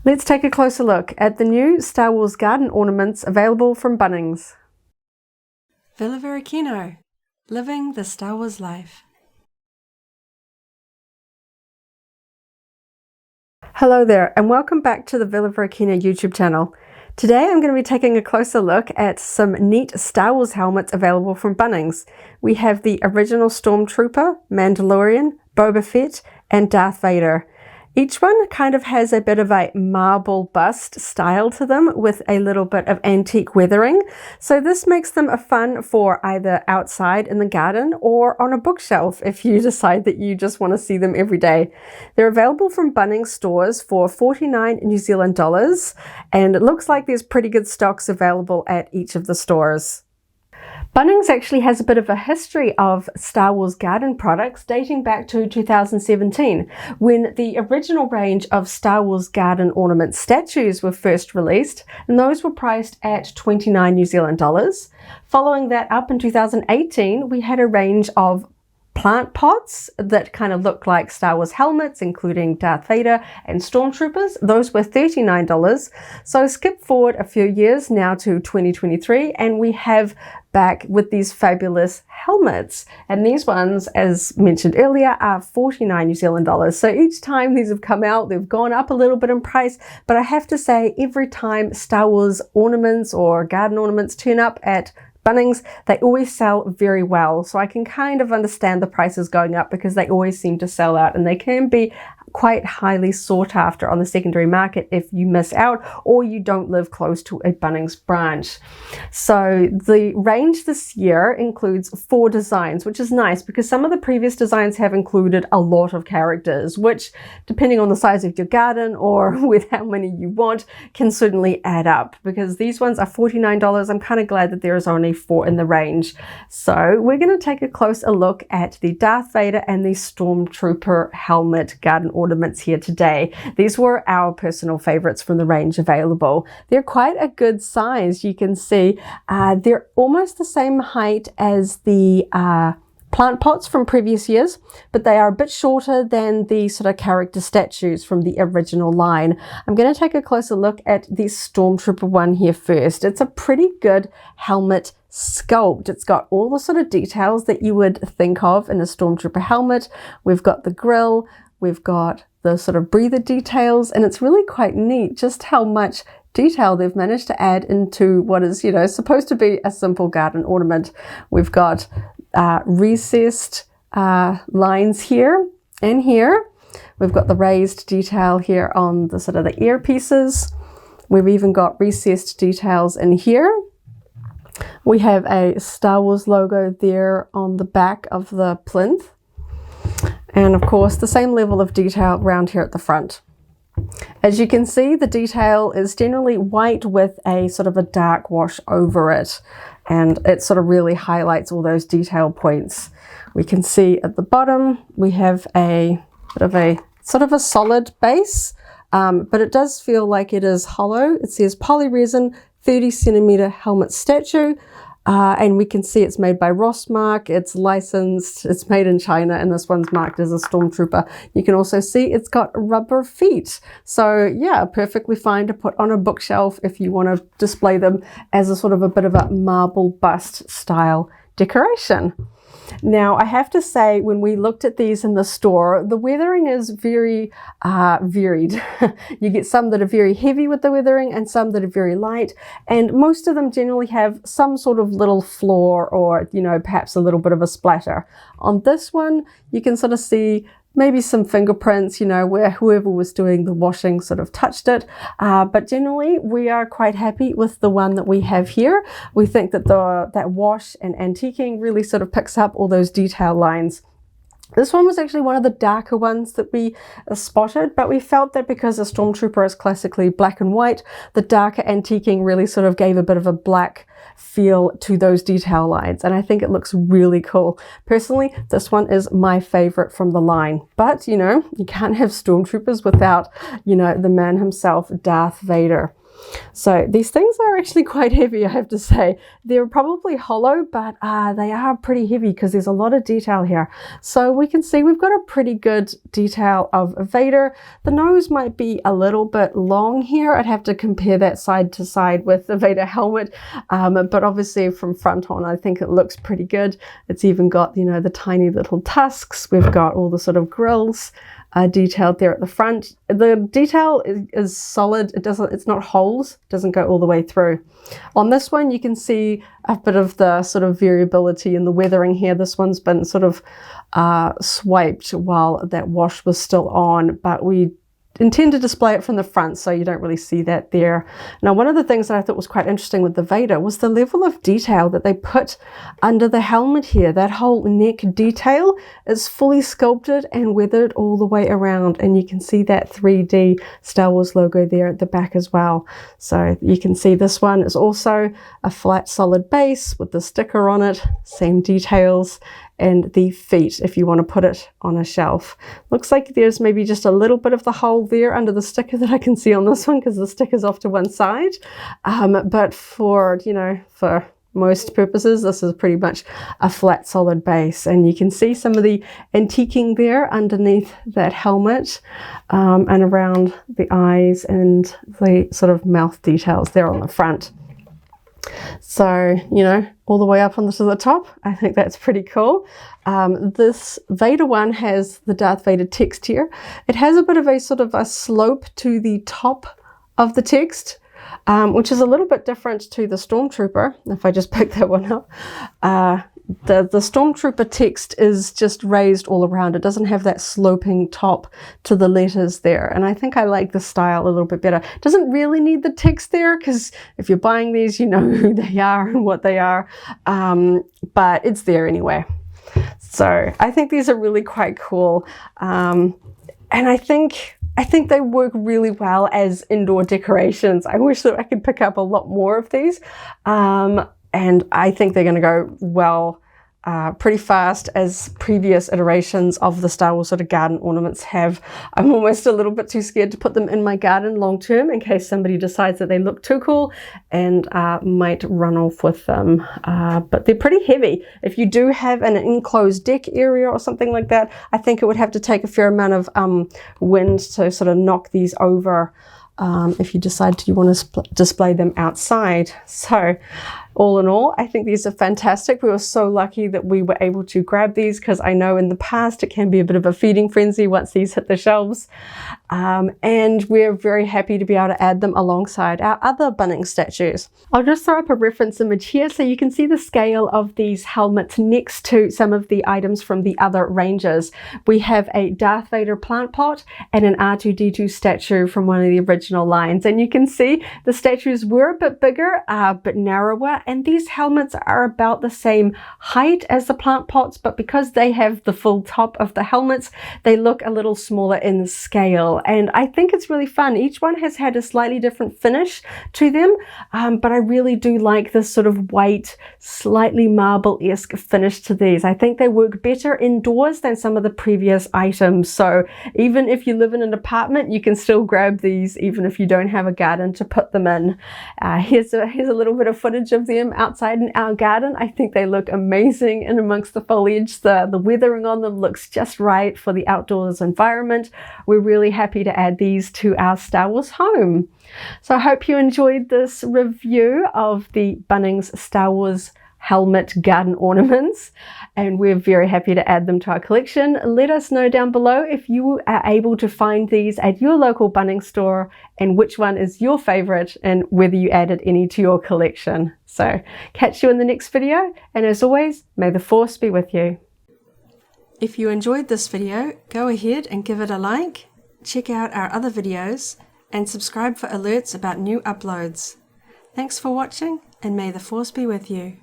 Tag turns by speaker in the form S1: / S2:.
S1: Let's take a closer look at the new Star Wars garden ornaments available from Bunnings. Villa Varykino, living the Star Wars life. Hello there and welcome back to the Villa Varykino YouTube channel. Today I'm going to be taking a closer look at some neat Star Wars helmets available from Bunnings. We have the original Stormtrooper, Mandalorian, Boba Fett and Darth Vader. Each one kind of has a bit of a marble bust style to them with a little bit of antique weathering. So this makes them a fun for either outside in the garden or on a bookshelf if you decide that you just want to see them every day. They're available from Bunnings stores for 49 New Zealand dollars, and it looks like there's pretty good stocks available at each of the stores. Bunnings actually has a bit of a history of Star Wars garden products dating back to 2017 when the original range of Star Wars garden ornament statues were first released, and those were priced at 29 New Zealand dollars. Following that up in 2018, we had a range of plant pots that kind of look like Star Wars helmets, including Darth Vader and Stormtroopers. Those were $39. So skip forward a few years now to 2023, and we have back with these fabulous helmets. And these ones, as mentioned earlier, are 49 New Zealand dollars. So each time these have come out, they've gone up a little bit in price. But I have to say, every time Star Wars ornaments or garden ornaments turn up at Bunnings, they always sell very well. So I can kind of understand the prices going up because they always seem to sell out, and they can be quite highly sought after on the secondary market if you miss out or you don't live close to a Bunnings branch. So the range this year includes 4 designs, which is nice because some of the previous designs have included a lot of characters, which, depending on the size of your garden or with how many you want, can certainly add up. Because these ones are $49, I'm kind of glad that there is only 4 in the range. So we're going to take a closer look at the Darth Vader and the Stormtrooper helmet garden ornaments here today. These were our personal favorites from the range available. They're quite a good size. You can see they're almost the same height as the plant pots from previous years, but they are a bit shorter than the sort of character statues from the original line. I'm going to take a closer look at the Stormtrooper one here first. It's a pretty good helmet sculpt. It's got all the sort of details that you would think of in a Stormtrooper helmet. We've got the grille, we've got the sort of breather details, and it's really quite neat just how much detail they've managed to add into what is, you know, supposed to be a simple garden ornament. We've got recessed lines here and here. We've got the raised detail here on the sort of the earpieces. We've even got recessed details in here. We have a Star Wars logo there on the back of the plinth. And of course, the same level of detail around here at the front. As you can see, the detail is generally white with a sort of a dark wash over it. And it sort of really highlights all those detail points. We can see at the bottom, we have a sort of a solid base, but it does feel like it is hollow. It says polyresin 30 centimeter helmet statue. And we can see it's made by Rossmark, it's licensed, it's made in China, and this one's marked as a Stormtrooper. You can also see it's got rubber feet. So yeah, perfectly fine to put on a bookshelf if you want to display them as a sort of a bit of a marble bust style decoration. Now, I have to say, when we looked at these in the store, the weathering is very varied. You get some that are very heavy with the weathering and some that are very light, and most of them generally have some sort of little flaw or, you know, perhaps a little bit of a splatter. On this one, you can sort of see maybe some fingerprints, you know, where whoever was doing the washing sort of touched it. But generally, we are quite happy with the one that we have here. We think that that wash and antiquing really sort of picks up all those detail lines. This one was actually one of the darker ones that we spotted, but we felt that because a Stormtrooper is classically black and white, the darker antiquing really sort of gave a bit of a black feel to those detail lines, and I think it looks really cool. Personally, this one is my favorite from the line, but you know, you can't have Stormtroopers without, you know, the man himself, Darth Vader. So these things are actually quite heavy, I have to say. They're probably hollow, but they are pretty heavy because there's a lot of detail here. So we can see we've got a pretty good detail of Vader. The nose might be a little bit long here. I'd have to compare that side to side with the Vader helmet, but obviously from front on I think it looks pretty good. It's even got, you know, the tiny little tusks. We've got all the sort of grills detailed there at the front. The detail is solid. It's not holes, it doesn't go all the way through. On this one you can see a bit of the sort of variability in the weathering here. This one's been sort of swiped while that wash was still on, but we intend to display it from the front, so you don't really see that there. Now, one of the things that I thought was quite interesting with the Vader was the level of detail that they put under the helmet here. That whole neck detail is fully sculpted and weathered all the way around, and you can see that 3D Star Wars logo there at the back as well. So you can see this one is also a flat solid base with the sticker on it, same details, and the feet if you want to put it on a shelf. Looks like there's maybe just a little bit of the hole there under the sticker that I can see on this one because the sticker's off to one side. But for, you know, for most purposes, this is pretty much a flat solid base, and you can see some of the antiquing there underneath that helmet, and around the eyes and the sort of mouth details there on the front. So, you know, all the way up onto the top, I think that's pretty cool. This Vader one has the Darth Vader text here. It has a bit of a sort of a slope to the top of the text, which is a little bit different to the Stormtrooper, if I just pick that one up. The Stormtrooper text is just raised all around. It doesn't have that sloping top to the letters there, and I think I like the style a little bit better. It doesn't really need the text there because if you're buying these, you know who they are and what they are, but it's there anyway. So I think these are really quite cool, and I think they work really well as indoor decorations. I wish that I could pick up a lot more of these. And I think they're going to go well pretty fast, as previous iterations of the Star Wars sort of garden ornaments have. I'm almost a little bit too scared to put them in my garden long term in case somebody decides that they look too cool and might run off with them. But they're pretty heavy. If you do have an enclosed deck area or something like that, I think it would have to take a fair amount of wind to sort of knock these over. If you decide you want to display them outside. So all in all, I think these are fantastic. We were so lucky that we were able to grab these because I know in the past it can be a bit of a feeding frenzy once these hit the shelves. And we're very happy to be able to add them alongside our other Bunnings statues. I'll just throw up a reference image here so you can see the scale of these helmets next to some of the items from the other ranges. We have a Darth Vader plant pot and an R2-D2 statue from one of the original lines, and you can see the statues were a bit bigger, but narrower, and these helmets are about the same height as the plant pots, but because they have the full top of the helmets, they look a little smaller in scale. And I think it's really fun. Each one has had a slightly different finish to them, but I really do like this sort of white, slightly marble-esque finish to these. I think they work better indoors than some of the previous items. So even if you live in an apartment, you can still grab these even if you don't have a garden to put them in. Here's a little bit of footage of them outside in our garden. I think they look amazing in amongst the foliage. The weathering on them looks just right for the outdoors environment. We're really happy to add these to our Star Wars home. So I hope you enjoyed this review of the Bunnings Star Wars helmet garden ornaments, and we're very happy to add them to our collection. Let us know down below if you are able to find these at your local Bunnings store and which one is your favorite and whether you added any to your collection. So catch you in the next video, and as always, may the Force be with you. If you enjoyed this video, go ahead and give it a like, check out our other videos, and subscribe for alerts about new uploads. Thanks for watching, and may the Force be with you.